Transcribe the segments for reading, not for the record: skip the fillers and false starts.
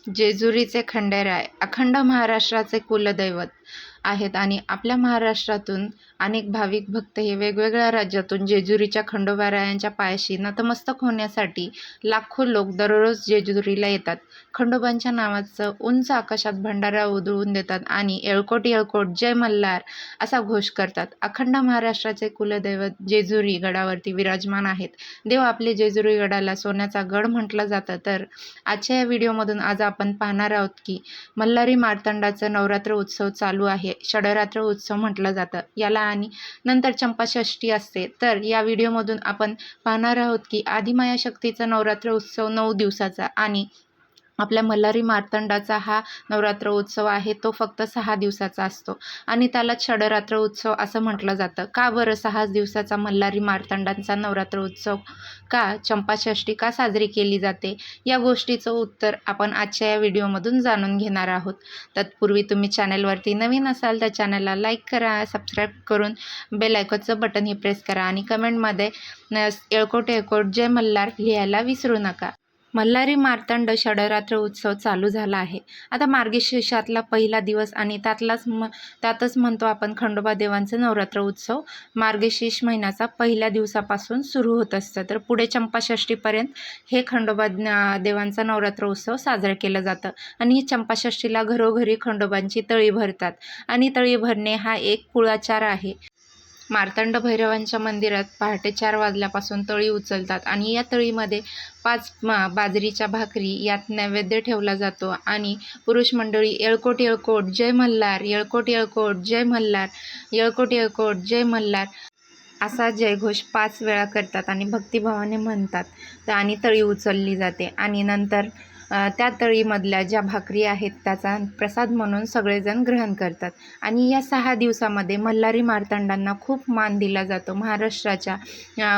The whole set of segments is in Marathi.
जेजुरीचे खंडेराय अखंड महाराष्ट्राचे कुलदैवत आहेत आणि आपल्या महाराष्ट्रातून अनेक भाविक भक्त हे वेगवेगळ्या राज्यातून जेजुरीच्या खंडोबारायांच्या पायाशी नतमस्तक होण्यासाठी लाखो लोक दररोज जेजुरीला येतात. खंडोबांच्या नावाचं उंच आकाशात भंडारा उधळून देतात आणि येळकोट येळकोट जय मल्हार असा घोष करतात. अखंड महाराष्ट्राचे कुलदैवत जेजुरी गडावरती विराजमान आहेत. देव आपले जेजुरी गडाला सोन्याचा गड म्हटलं जातं. तर आजच्या या व्हिडिओमधून आज आपण पाहणार आहोत की मल्हारी मार्तंडाचं नवरात्र उत्सव चालू आहे. षडरात्र उत्सव म्हटलं जातं याला आणि नंतर चंपाषष्ठी असते. तर या व्हिडिओमधून आपण पाहणार आहोत की आदिमाया शक्तीचा नवरात्र उत्सव 9 दिवसाचा आणि आपल्या मल्हारी मार्तंडाचा हा नवरात्र उत्सव आहे तो फक्त 6 दिवसाचा असतो आणि त्याला षडरात्र उत्सव असं म्हटलं जातं. का बरं 6 दिवसाचा मल्हारी मार्तंडांचा नवरात्र उत्सव का चंपाषष्ठी का साजरी केली जाते या गोष्टीचं उत्तर आपण आजच्या या व्हिडिओमधून जाणून घेणार आहोत. तत्पूर्वी तुम्ही चॅनलवरती नवीन असाल तर चॅनलला लाईक करा, सबस्क्राईब करून बेल आयकॉनचं बटन ही प्रेस करा आणि कमेंटमध्ये येळकोट येळकोट जय मल्हार लिहायला विसरू नका. मल्हारी मार्तंड षडरात्र उत्सव चालू झाला आहे. आता मार्गशीर्षातला पहिला दिवस आणि त्यातच म्हणतो आपण खंडोबा देवांचं नवरात्र उत्सव मार्गशीर्ष महिन्याचा पहिल्या दिवसापासून सुरू होत असतं. तर पुढे चंपाषष्ठीपर्यंत हे खंडोबा देवांचा नवरात्र उत्सव साजरा केलं जातं आणि चंपाषष्ठीला घरोघरी खंडोबांची तळी भरतात आणि तळी भरणे हा एक कुळाचार आहे. मार्तंड भैरवांच्या मंदिरात पहाटे 4 वाजल्यापासून तळी उचलतात आणि या तळीमध्ये 5 बाजरीच्या भाकरी यात नैवेद्य ठेवला जातो आणि पुरुष मंडळी येळकोट येळकोट जय मल्हार, येळकोट येळकोट जय मल्हार, येळकोट येळकोट जय मल्हार असा जयघोष 5 वेळा करतात आणि भक्तिभावाने म्हणतात आणि तळी उचलली जाते आणि नंतर त्या तळीमधल्या ज्या भाकरी आहेत त्याचा प्रसाद म्हणून सगळेजण ग्रहण करतात आणि या 6 दिवसामध्ये मल्हारी मार्तंडांना खूप मान दिला जातो. महाराष्ट्राच्या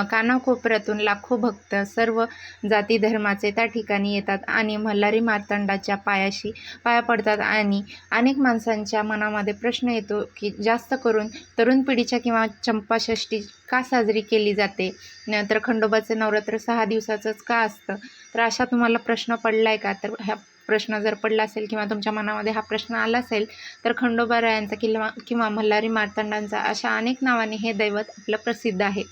कानाकोपऱ्यातून लाखो भक्त सर्व जाती धर्माचे त्या ठिकाणी येतात आणि मल्हारी मार्तंडाच्या पायाशी पाया पडतात आणि अनेक माणसांच्या मनामध्ये प्रश्न येतो की जास्त करून तरुण पिढीच्या किंवा चंपाषष्ठी का साजरी केली जाते, तर खंडोबाचं नवरात्र 6 दिवसाचंच का असतं. तर अशा तुम्हाला प्रश्न पडला आहे का? तर ह्या प्रश्न जर पडला असेल किंवा तुमच्या मनामध्ये हा प्रश्न आला असेल तर खंडोबारायांचा किंवा मल्हारी मार्तंडांचा अशा अनेक नावाने हे दैवत आपलं प्रसिद्ध आहे.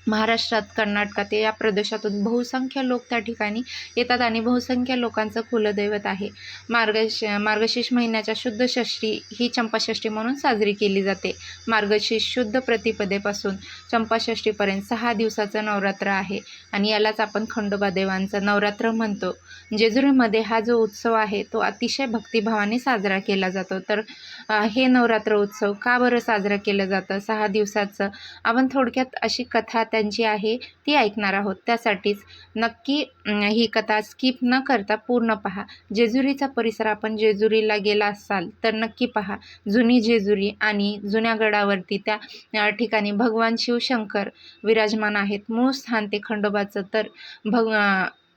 महाराष्ट्रात, कर्नाटकात या प्रदेशातून बहुसंख्य लोक त्या ठिकाणी येतात आणि बहुसंख्य लोकांचं कुलदैवत आहे. मार्गशीर्ष महिन्याच्या शुद्ध षष्ठी ही चंपाषष्ठी म्हणून साजरी केली जाते. मार्गशीर्ष शुद्ध प्रतिपदेपासून चंपाषष्ठीपर्यंत 6 दिवसाचं नवरात्र आहे आणि यालाच आपण खंडोबा देवांचं नवरात्र म्हणतो. जेजुरीमध्ये हा जो उत्सव आहे तो अतिशय भक्तिभावाने साजरा केला जातो. तर हे नवरात्र उत्सव का बरं साजरा केलं जातं 6 दिवसाचं, आपण थोडक्यात अशी कथा त्यांची आहे ती ऐकणार आहोत. त्यासाठीच नक्की ही कथा स्किप न करता पूर्ण पहा. जेजुरीचा परिसर आपण जेजुरीला गेला असाल तर नक्की पहा. जुनी जेजुरी आणि जुन्या गडावरती त्या ठिकाणी भगवान शिवशंकर विराजमान आहेत. मूळ स्थान ते खंडोबाचं. तर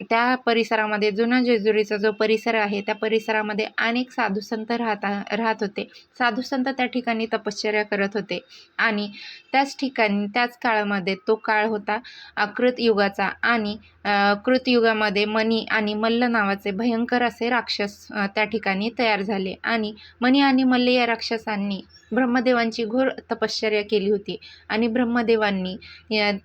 त्या परिसरामध्ये जुन्या जेजुरीचा जो परिसर आहे त्या परिसरामध्ये अनेक साधुसंत राहत होते. साधुसंत त्या ठिकाणी तपश्चर्या करत होते आणि त्याच ठिकाणी त्याच काळामध्ये तो काळ होता कृतयुगाचा आणि कृतयुगामध्ये मणी आणि मल्ल नावाचे भयंकर असे राक्षस त्या ठिकाणी तयार झाले आणि मणी आणि मल्ल या राक्षसांनी ब्रह्मदेवांची घोर तपश्चर्या केली होती आणि ब्रह्मदेवांनी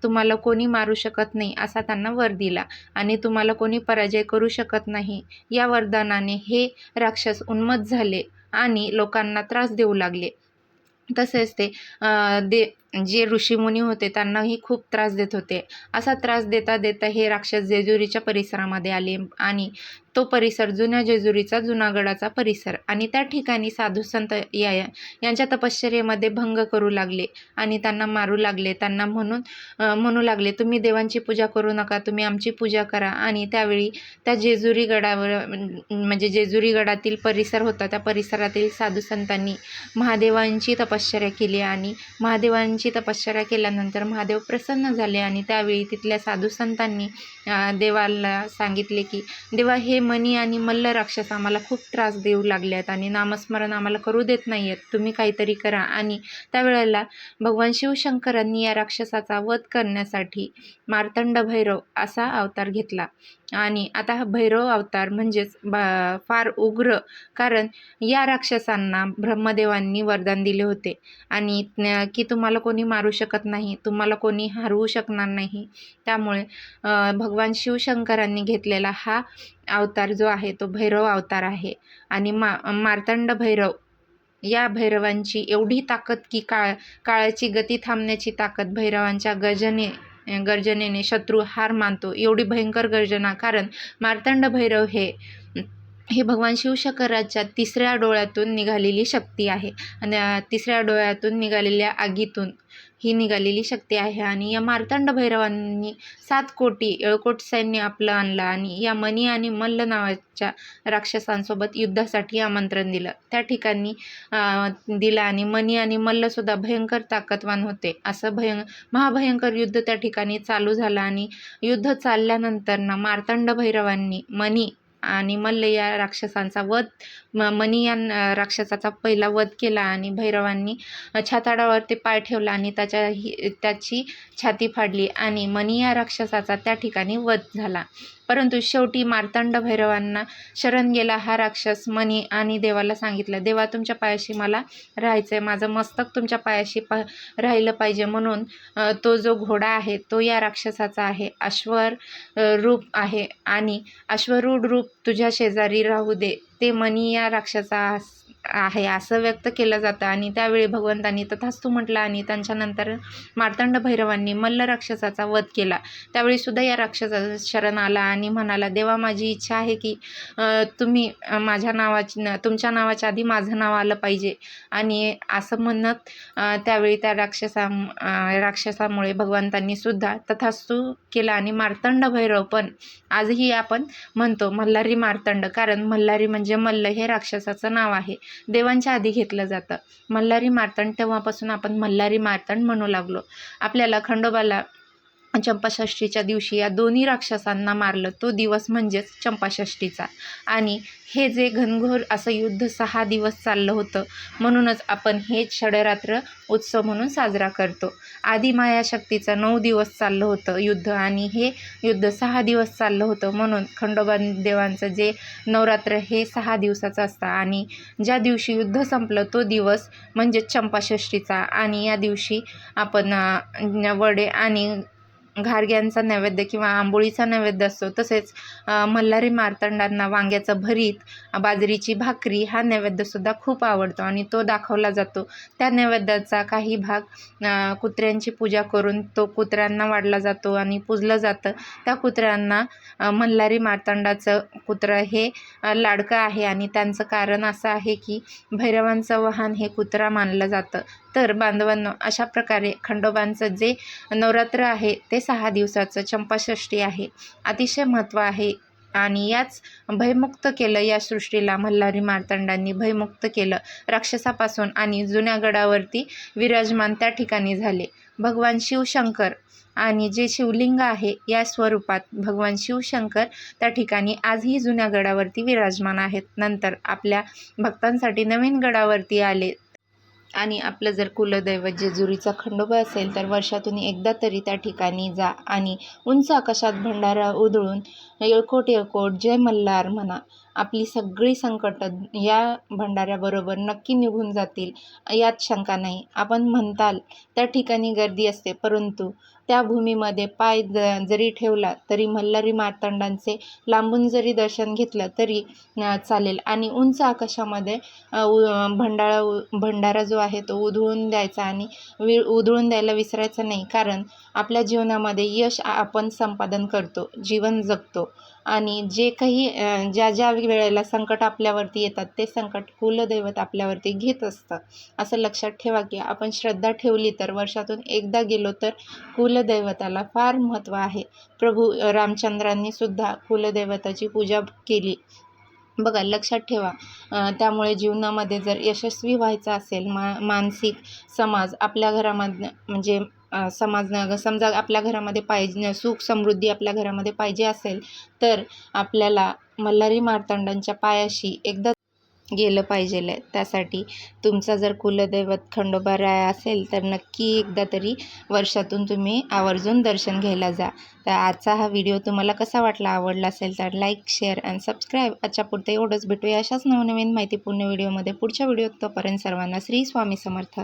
तुम्हाला कोणी मारू शकत नाही असा त्यांना वर दिला आणि तुम्हाला कोणी पराजय करू शकत नाही या वरदानाने हे राक्षस उन्मत्त झाले आणि लोकांना त्रास देऊ लागले. तसेच ते जे ऋषीमुनी होते त्यांनाही खूप त्रास देत होते. असा त्रास देता देता हे राक्षस जेजुरीच्या परिसरामध्ये आले आणि तो परिसर जुन्या जेजुरीचा जुनागडाचा परिसर आणि त्या ठिकाणी साधुसंत यांच्या तपश्चर्येमध्ये भंग करू लागले आणि त्यांना मारू लागले. त्यांना म्हणू लागले तुम्ही देवांची पूजा करू नका, तुम्ही आमची पूजा करा. आणि त्यावेळी त्या जेजुरी गडावर म्हणजे जेजुरी गडातील परिसर होता त्या परिसरातील साधुसंतांनी महादेवांची तपश्चर्या केली आणि महादेवांची तपश्चर्या केल्यानंतर महादेव प्रसन्न झाले आणि त्यावेळी तिथल्या साधुसंतांनी देवाला सांगितले की देवा हे मणी आणि मल्ल राक्षस आम्हाला खूप त्रास देऊ लागले आहेत आणि नामस्मरण आम्हाला करू देत नाही आहेत, तुम्ही काहीतरी करा. आणि त्यावेळेला भगवान शिवशंकरांनी या राक्षसाचा वध करण्यासाठी मार्तंड भैरव असा अवतार घेतला आणि आता हा भैरव अवतार म्हणजेच फार उग्र, कारण या राक्षसांना ब्रह्मदेवांनी वरदान दिले होते आणि की तुम्हाला कोणी मारू शकत नाही, तुम्हाला कोणी हरवू शकणार नाही. त्यामुळे भगवान शिवशंकरांनी घेतलेला हा अवतार जो आहे तो भैरव अवतार आहे. आणि मार्तंड भैरव या भैरवांची एवढी ताकद की काळाची गती थांबण्याची ताकद भैरवांच्या गर्जनेने शत्रू हार मानतो, एवढी भयंकर गर्जना. कारण मार्तंड भैरव हे भगवान शिवशंकराच्या तिसऱ्या डोळ्यातून निघालेली शक्ती आहे आणि तिसऱ्या डोळ्यातून निघालेल्या आगीतून ही निघालेली शक्ती आहे. आणि या मार्तंड भैरवांनी 7 कोटी येळकोट सैन्य आपलं आणलं आणि या मनी आणि मल्ल नावाच्या राक्षसांसोबत युद्धासाठी आमंत्रण दिलं. त्या ठिकाणी दिलं आणि मनी आणि मल्लसुद्धा भयंकर ताकदवान होते. असं महाभयंकर युद्ध त्या ठिकाणी चालू झालं आणि युद्ध चालल्यानंतर मार्तंड भैरवांनी मनी आणि मल्ल या राक्षसांचा वध मनी या राक्षसाचा पहिला वध केला आणि भैरवांनी छाताडावरती पाय ठेवला आणि त्याची छाती फाडली आणि मनी या राक्षसाचा त्या ठिकाणी वध झाला. परंतु शेवटी मार्तंड भैरवांना शरण गेला हा राक्षस मनी आणि देवाला सांगितलं, देवा तुमच्या पायाशी मला राहायचं आहे, माझं मस्तक तुमच्या पायाशी राहिलं पाहिजे. म्हणून तो जो घोडा आहे तो या राक्षसाचा आहे, अश्वर रूप आहे आणि अश्वरूढ रूप तुझ्या शेजारी राहू दे, ते मनी या राक्षसा आहे असं व्यक्त केलं जातं. आणि त्यावेळी भगवंतांनी तथास्तु म्हटलं आणि त्यांच्यानंतर मार्तंड भैरवांनी मल्ल राक्षसाचा वध केला. त्यावेळी सुद्धा या राक्षसाचा शरण आला आणि म्हणाला, देवा माझी इच्छा आहे की तुम्ही तुमच्या नावाच्या आधी माझं नाव आलं पाहिजे. आणि असं म्हणत त्यावेळी त्या राक्षसामुळे भगवंतांनी सुद्धा तथास्तु केला. आणि मार्तंड भैरव पण आजही आपण म्हणतो मल्हारी मार्तंड, कारण मल्हारी म्हणजे मल्ल हे राक्षसाचं नाव आहे, देवांच्या आधी घेतलं जातं मल्हारी मार्तंड. तेव्हापासून आपण मल्हारी मार्तंड म्हणू लागलो. आपल्याला खंडोबाला चंपाषष्ठीच्या दिवशी या दोन्ही राक्षसांना मारलं, तो दिवस म्हणजेच चंपाषष्ठीचा. आणि हे जे घनघोर असं युद्ध 6 दिवस चाललं होतं, म्हणूनच आपण हे षडरात्र उत्सव म्हणून साजरा करतो. आदिमायाशक्तीचं 9 दिवस चाललं होतं युद्ध आणि हे युद्ध 6 दिवस चाललं होतं. म्हणून खंडोबा देवांचं जे नवरात्र हे 6 दिवसाचं असतं आणि ज्या दिवशी युद्ध संपलं तो दिवस म्हणजे चंपाषष्ठीचा. आणि या दिवशी आपण वडे आणि घारग्यांचा नैवेद्य किंवा आंबोळीचा नैवेद्य असतो. तसेच मल्हारी मार्तंडांना वांग्याचं भरीत, बाजरीची भाकरी हा नैवेद्यसुद्धा खूप आवडतो आणि तो दाखवला जातो. त्या नैवेद्याचा काही भाग कुत्र्यांची पूजा करून तो कुत्र्यांना वाढला जातो आणि पूजलं जातं. त्या कुत्र्यांना मल्हारी मार्तंडाचं कुत्रं हे लाडकं आहे आणि त्यांचं कारण असं आहे की भैरवांचं वाहन हे कुत्रा मानलं जातं. तर बांधवांनो, अशा प्रकारे खंडोबांचं जे नवरात्र आहे ते 6 दिवसाचं चंपाषष्ठी आहे, अतिशय महत्त्व आहे. आणि याच भयमुक्त केलं या सृष्टीला मल्हारी मार्तंडांनी भयमुक्त केलं राक्षसापासून आणि जुन्या गडावरती विराजमान त्या ठिकाणी झाले भगवान शिवशंकर. आणि जे शिवलिंग आहे या स्वरूपात भगवान शिवशंकर त्या ठिकाणी आजही जुन्या गडावरती विराजमान आहेत. नंतर आपल्या भक्तांसाठी नवीन गडावरती आले. आणि आपलं जर कुलदैवत जेजुरीचा खंडोबा असेल तर वर्षातून एकदा तरी त्या ठिकाणी जा आणि उंच आकाशात भंडारा उधळून येळकोट येळकोट जय मल्हार म्हणा. आपली सगळी संकटं या भंडाऱ्याबरोबर नक्की निघून जातील यात शंका नाही. आपण म्हणताल त्या ठिकाणी गर्दी असते, परंतु त्या भूमीमध्ये पाय जरी ठेवला तरी मल्हारी मार्तंडांचे लांबून जरी दर्शन घेतलं तरी चालेल. आणि उंच आकाशामध्ये भंडारा जो आहे तो उधळून द्यायचा आणि उधळून द्यायला विसरायचं नाही. कारण आपल्या जीवनामध्ये यश आपण संपादन करतो, जीवन जगतो आणि जे काही ज्या वेळेला संकट आपल्यावरती येतात ते संकट कुलदैवत आपल्यावरती घेत असतं. असं लक्षात ठेवा की आपण श्रद्धा ठेवली तर वर्षातून एकदा गेलो तर कुलदैवताला फार महत्त्व आहे. प्रभू रामचंद्रांनी सुद्धा कुलदैवताची पूजा केली. बघा, लक्षात ठेवा. त्यामुळे जीवनामध्ये जर यशस्वी व्हायचं असेल, मानसिक समाज आपल्या घरामध्ये म्हणजे समजा आपल्या घरामध्ये पाहिजे, सुख समृद्धी आपल्या घरामध्ये पाहिजे असेल तर आपल्याला मल्हारी मार्तंडांच्या पायाशी एकदा गेलं पाहिजे. त्यासाठी तुमचा जर कुलदैवत खंडोबाराया असेल तर नक्की एकदा तरी वर्षातून तुम्ही आवर्जून दर्शन घ्यायला जा. तर आजचा हा व्हिडिओ तुम्हाला कसा वाटला, आवडला असेल तर लाईक, शेअर आणि सबस्क्राईब. आजच्या पुरते एवढंच. भेटूया अशाच नवनवीन माहितीपूर्ण व्हिडिओमध्ये पुढच्या व्हिडिओत. तोपर्यंत सर्वांना श्री स्वामी समर्थ.